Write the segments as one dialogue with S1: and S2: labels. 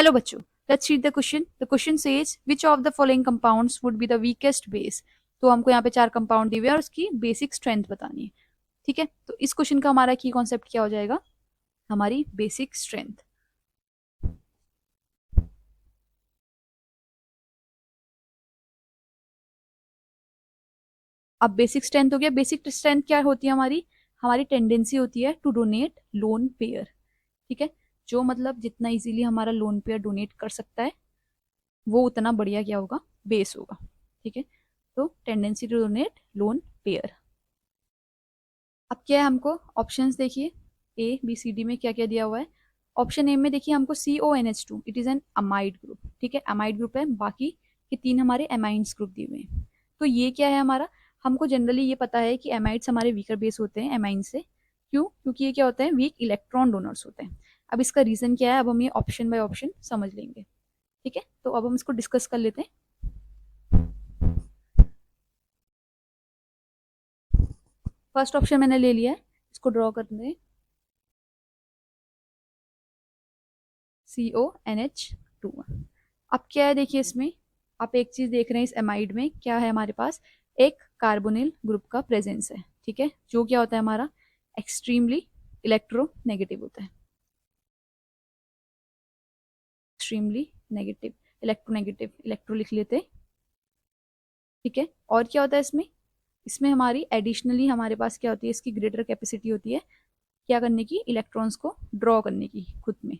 S1: Hello बच्चों, let's read the question. The question says which of the following compounds would be the weakest base. तो हमको यहाँ पे 4 compound दिए हुए हैं और उसकी बेसिक स्ट्रेंथ बतानी है। ठीक है, तो इस क्वेश्चन का हमारा की कॉन्सेप्ट क्या हो जाएगा, हमारी बेसिक स्ट्रेंथ। अब बेसिक स्ट्रेंथ हो गया। बेसिक स्ट्रेंथ क्या होती है हमारी, हमारी टेंडेंसी होती है टू डोनेट लोन पेयर। ठीक है, जो मतलब जितना इजीली हमारा लोन पेयर डोनेट कर सकता है वो उतना बढ़िया क्या होगा, बेस होगा। ठीक है, तो tendency to donate lone pair. अब क्या है, हमको ऑप्शंस देखिए, ए बी सी डी में क्या क्या दिया हुआ है। ऑप्शन ए में देखिए हमको CONH2, it is an amide group. ठीक है, अमाइड ग्रुप है, बाकी के 3 हमारे एमाइड्स ग्रुप दिए हुए हैं। तो ये क्या है हमारा, हमको जनरली ये पता है कि एमाइड्स हमारे वीकर बेस होते हैं एमाइन से। क्यों? क्योंकि ये क्या होते हैं, वीक इलेक्ट्रॉन डोनर्स होते हैं। अब इसका रीजन क्या है, अब हम ये ऑप्शन बाय ऑप्शन समझ लेंगे। ठीक है, तो अब हम इसको डिस्कस कर लेते हैं। फर्स्ट ऑप्शन मैंने ले लिया है, इसको ड्रॉ कर दें। CONH2। अब क्या है देखिए इसमें, आप एक चीज देख रहे हैं, इस एमाइड में क्या है हमारे पास, एक कार्बोनिल ग्रुप का प्रेजेंस है। ठीक है, जो क्या होता है हमारा एक्सट्रीमली इलेक्ट्रोनेगेटिव होता है। एक्सट्रीमली नेगेटिव, इलेक्ट्रोनेगेटिव, इलेक्ट्रो लिख लेते हैं। ठीक है, और क्या होता है इसमें, इसमें हमारी एडिशनली हमारे पास क्या होती है, इसकी ग्रेटर कैपेसिटी होती है क्या करने की, इलेक्ट्रॉन्स को ड्रॉ करने की खुद में।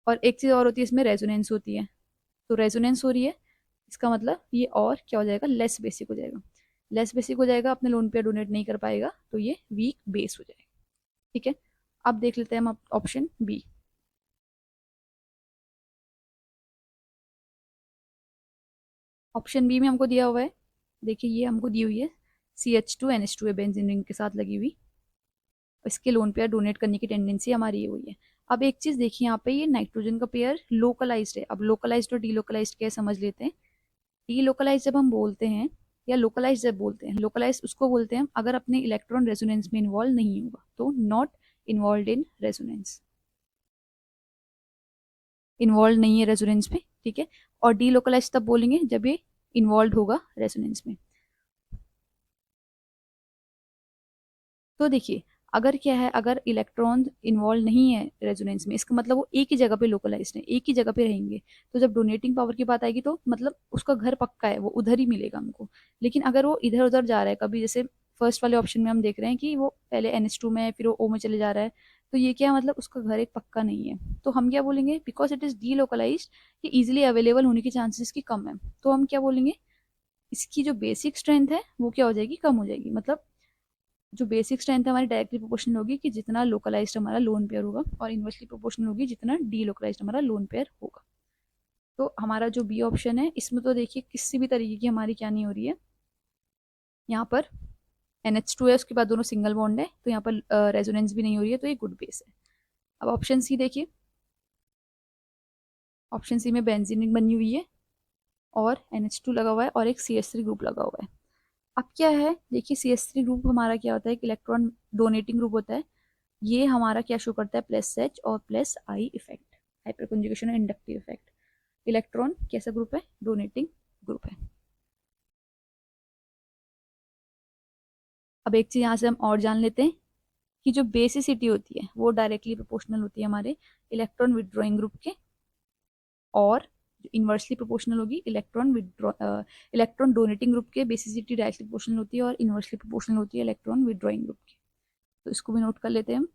S1: और एक चीज और होती है इसमें, रेजोनेंस होती है। तो रेजोनेंस हो रही है, इसका मतलब ये और क्या हो जाएगा, लेस बेसिक हो जाएगा। लेस बेसिक हो जाएगा, अपने लोन पे डोनेट नहीं कर पाएगा, तो ये वीक बेस हो जाएगा। ठीक है, अब देख लेते हैं हम ऑप्शन बी। ऑप्शन बी में हमको दिया हुआ है, देखिए ये हमको दी हुई है CH2NH2 है बेंजीन रिंग के साथ लगी हुई। इसके लोन पेयर डोनेट करने की टेंडेंसी हमारी ये हुई है। अब एक चीज देखिए, यहाँ पे ये नाइट्रोजन का पेयर लोकलाइज्ड है। अब लोकलाइज्ड और डीलोकलाइज्ड क्या है समझ लेते हैं। डीलोकलाइज जब हम बोलते हैं या लोकलाइज जब बोलते हैं, लोकलाइज उसको बोलते हैं अगर अपने इलेक्ट्रॉन रेजोनेंस में इन्वॉल्व नहीं होगा, तो not involve in resonance, involve नहीं है रेजोनेंस में। ठीक है, और डीलोकलाइज तब बोलेंगे जब ये इन्वॉल्व होगा रेजोनेंस में। तो देखिए, अगर क्या है, अगर इलेक्ट्रॉन इन्वॉल्व नहीं है रेजोनेंस में, इसका मतलब वो एक ही जगह पे लोकलाइज्ड है, एक ही जगह पे रहेंगे। तो जब डोनेटिंग पावर की बात आएगी तो मतलब उसका घर पक्का है, वो उधर ही मिलेगा हमको। लेकिन अगर वो इधर उधर जा रहा है, कभी जैसे फर्स्ट वाले ऑप्शन में हम देख रहे हैं कि वो पहले NH2 में है, फिर वो O में चले जा रहा है, तो ये क्या मतलब उसका घर एक पक्का नहीं है। तो हम क्या बोलेंगे, because it is D localise, ये इजिली अवेलेबल होने की चांसेस की कम है, तो हम क्या बोलेंगे, इसकी जो बेसिक स्ट्रेंथ है वो क्या हो जाएगी, कम हो जाएगी। मतलब जो बेसिक स्ट्रेंथ हमारी डायरेक्टली प्रोपोर्शनल होगी कि जितना लोकलाइज्ड हमारा लोन पेयर होगा, और इनवर्सली प्रोपोर्शनल होगी जितना डी लोकलाइज्ड हमारा लोन पेयर होगा। तो हमारा जो बी ऑप्शन है, इसमें तो देखिए किसी भी तरीके की हमारी क्या नहीं हो रही है, यहाँ पर NH2 है, उसके बाद दोनों सिंगल बॉन्ड है, तो यहाँ पर रेजोनेंस भी नहीं हो रही है, तो ये गुड बेस है। अब ऑप्शन सी देखिए, ऑप्शन सी में बेंजीन रिंग बनी हुई है और NH2 लगा हुआ है और एक CH3 ग्रुप लगा हुआ है। अब क्या है देखिए, CH3 ग्रुप हमारा क्या होता है, कि इलेक्ट्रॉन डोनेटिंग ग्रुप होता है। ये हमारा क्या शो करता है, प्लस H और plus I effect, hyper conjugation और इंडक्टिव इफेक्ट। इलेक्ट्रॉन कैसा ग्रुप है, डोनेटिंग ग्रुप है। अब एक चीज यहाँ से हम और जान लेते हैं कि जो बेसिसिटी होती है वो डायरेक्टली प्रोपोर्शनल होती है हमारे इलेक्ट्रॉन विदड्रॉइंग ग्रुप के, और जो इन्वर्सली प्रोपोर्शनल होगी electron withdraw electron donating group के बेसिसिटी डायरेक्टली प्रोपोर्शनल होती है, और इन्वर्सली प्रोपोर्शनल होती है इलेक्ट्रॉन विदड्रॉइंग ग्रुप की। तो इसको भी नोट कर लेते हैं हम।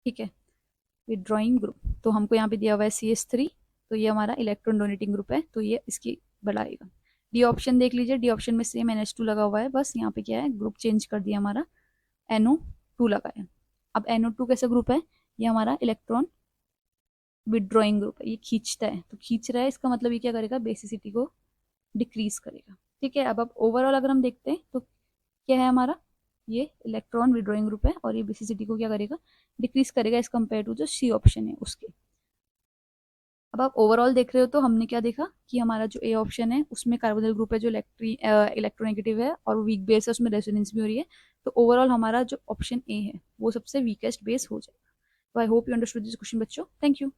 S1: ठीक है, विदड्रॉइंग ग्रुप, तो हमको यहाँ पे दिया हुआ है CH3, तो ये हमारा इलेक्ट्रॉन डोनेटिंग ग्रुप है, तो ये इसकी बढ़ाएगा। डी ऑप्शन देख लीजिए, डी ऑप्शन में सेम NH2 लगा हुआ है, बस यहाँ पे क्या है, ग्रुप चेंज कर दिया हमारा, NO2 लगा है। अब NO2 कैसा ग्रुप है, ये हमारा इलेक्ट्रॉन विदड्रॉइंग ग्रुप है, ये खींचता है, तो खींच रहा है, इसका मतलब ये क्या करेगा, बेसिसिटी को डिक्रीज करेगा। ठीक है, अब ओवरऑल अगर हम देखते हैं तो क्या है हमारा, ये इलेक्ट्रॉन विड्रॉइंग ग्रुप है, और ये बेसिसिटी को क्या करेगा, डिक्रीज करेगा एज कम्पेयर टू जो सी ऑप्शन है उसके। अब आप ओवरऑल देख रहे हो तो हमने क्या देखा कि हमारा जो ए ऑप्शन है उसमें कार्बोनिल ग्रुप है जो इलेक्ट्रोनेगेटिव है और वीक बेस है, उसमें रेजोनेंस भी हो रही है। तो ओवरऑल हमारा जो ऑप्शन ए है वो सबसे वीकेस्ट बेस हो जाएगा। तो I hope you understood this question बच्चों। Thank you.